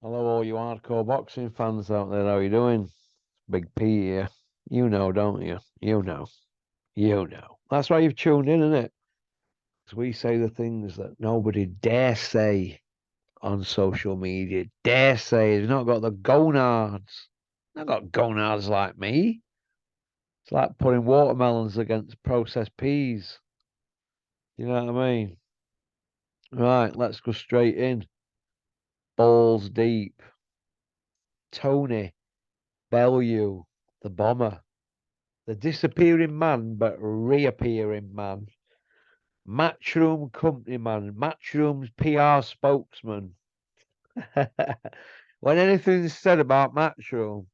Hello, all you hardcore boxing fans out there. How you doing? Big P here. You know, don't you? You know. You know. That's why you've tuned in, isn't it? 'Cause we say the things that nobody dare say on social media. Dare say. They've not got the gonads. Not got gonads like me. It's like putting watermelons against processed peas. You know what I mean? Right, let's go straight in. Balls deep. Tony Bellew, the bomber. The disappearing man, but reappearing man. Matchroom company man. Matchroom's PR spokesman. When anything's said about Matchroom,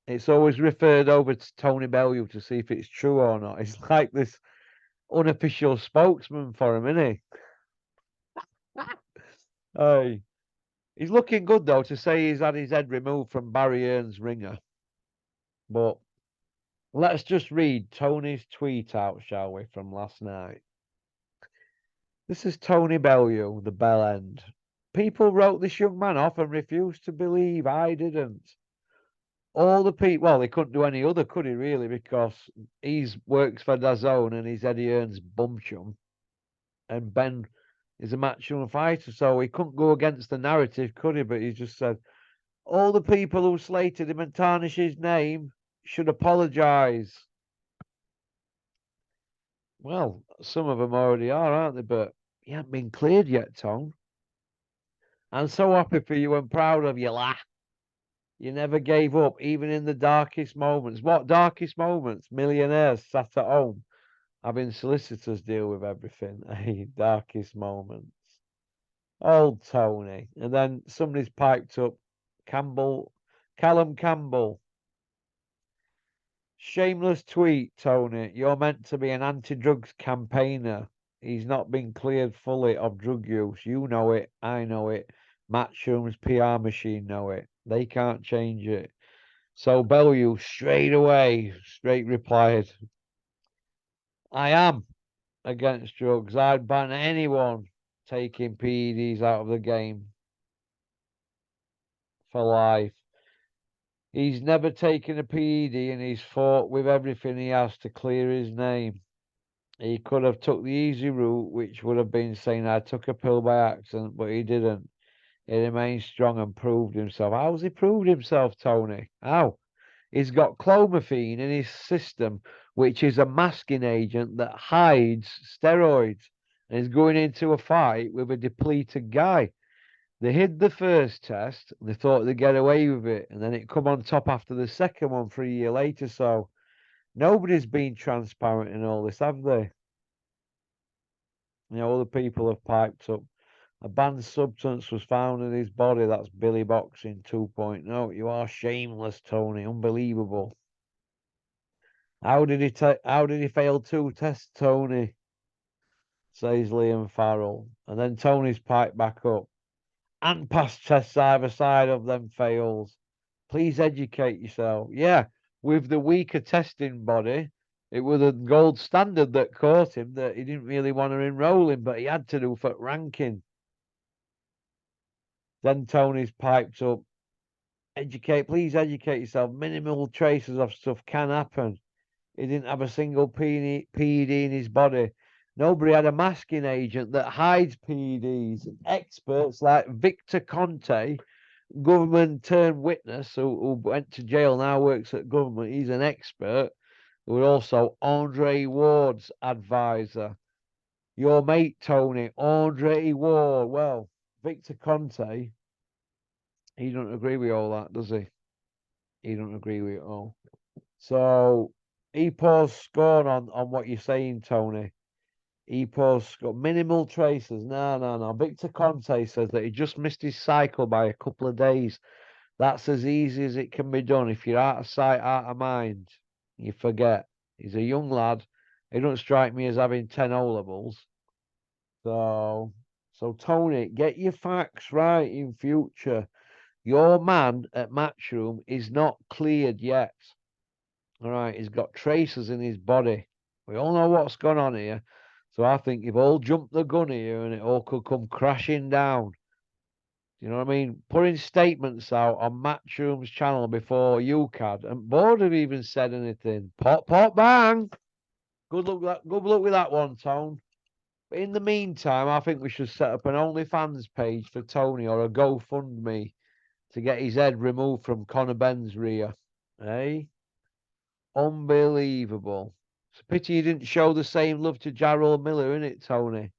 it's always referred over to Tony Bellew to see if it's true or not. It's like this unofficial spokesman for him, isn't he? Hey, he's looking good though to say he's had his head removed from Barry Hearn's ringer. But let's just read Tony's tweet out, shall we, from last night. This is Tony Bellew, the bell end. People wrote this young man off and refused to believe. I didn't. All the people, well, he couldn't do any other, could he, really, because he's works for DAZN and he's Eddie Hearn's bum chum, and Ben is a matchroom fighter, so he couldn't go against the narrative, could he? But he just said, all the people who slated him and tarnished his name should apologise. Well, some of them already are, aren't they? But he hasn't been cleared yet, Tone. I'm so happy for you and proud of you, lad. You never gave up, even in the darkest moments. What darkest moments? Millionaires sat at home having solicitors deal with everything. Hey, darkest moments. Old Tony. And then somebody's piped up. Callum Campbell. Shameless tweet, Tony. You're meant to be an anti-drugs campaigner. He's not been cleared fully of drug use. You know it. I know it. Matchroom's PR machine know it. They can't change it. So Bellew straight replied, I am against drugs. I'd ban anyone taking PEDs out of the game for life. He's never taken a PED and he's fought with everything he has to clear his name. He could have took the easy route, which would have been saying I took a pill by accident, but he didn't. He remained strong and proved himself. How's he proved himself, Tony? How? He's got clomiphene in his system, which is a masking agent that hides steroids. And he's going into a fight with a depleted guy. They hid the first test. And they thought they'd get away with it. And then it come on top after the second one 3 years later. So nobody's been transparent in all this, have they? You know, other people have piped up. A banned substance was found in his body. That's Billy Boxing 2.0. You are shameless, Tony. Unbelievable. How did he fail two tests, Tony? Says Liam Farrell. And then Tony's piped back up. And past tests either side of them fails. Please educate yourself. Yeah, with the weaker testing body, it was the gold standard that caught him that he didn't really want to enroll in, but he had to do for ranking. Then Tony's piped up. Please educate yourself. Minimal traces of stuff can happen. He didn't have a single PED in his body. Nobody had a masking agent that hides PEDs. Experts like Victor Conte, government turned witness, who went to jail, now works at government. He's an expert. Who was also Andre Ward's advisor. Your mate, Tony, Andre Ward. Well, Victor Conte, he doesn't agree with all that, does he? He doesn't agree with it all. So he pours scorn on what you're saying, Tony. He pours scorn. Minimal traces. No, no, no. Victor Conte says that he just missed his cycle by a couple of days. That's as easy as it can be done. If you're out of sight, out of mind, you forget. He's a young lad. He don't strike me as having 10 O-levels. So Tony, get your facts right in future. Your man at Matchroom is not cleared yet. All right, he's got traces in his body. We all know what's gone on here. So I think you've all jumped the gun here and it all could come crashing down. You know what I mean? Putting statements out on Matchroom's channel before you can, and board have even said anything. Pop, pop, bang. Good luck with that one, Tone. But in the meantime, I think we should set up an OnlyFans page for Tony or a GoFundMe to get his head removed from Conor Ben's rear. Eh? Unbelievable. It's a pity you didn't show the same love to Jarrell Miller, innit, Tony?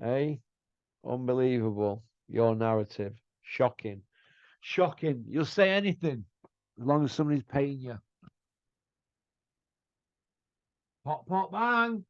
Eh? Unbelievable. Your narrative. Shocking. Shocking. You'll say anything as long as somebody's paying you. Pop, pop, bang.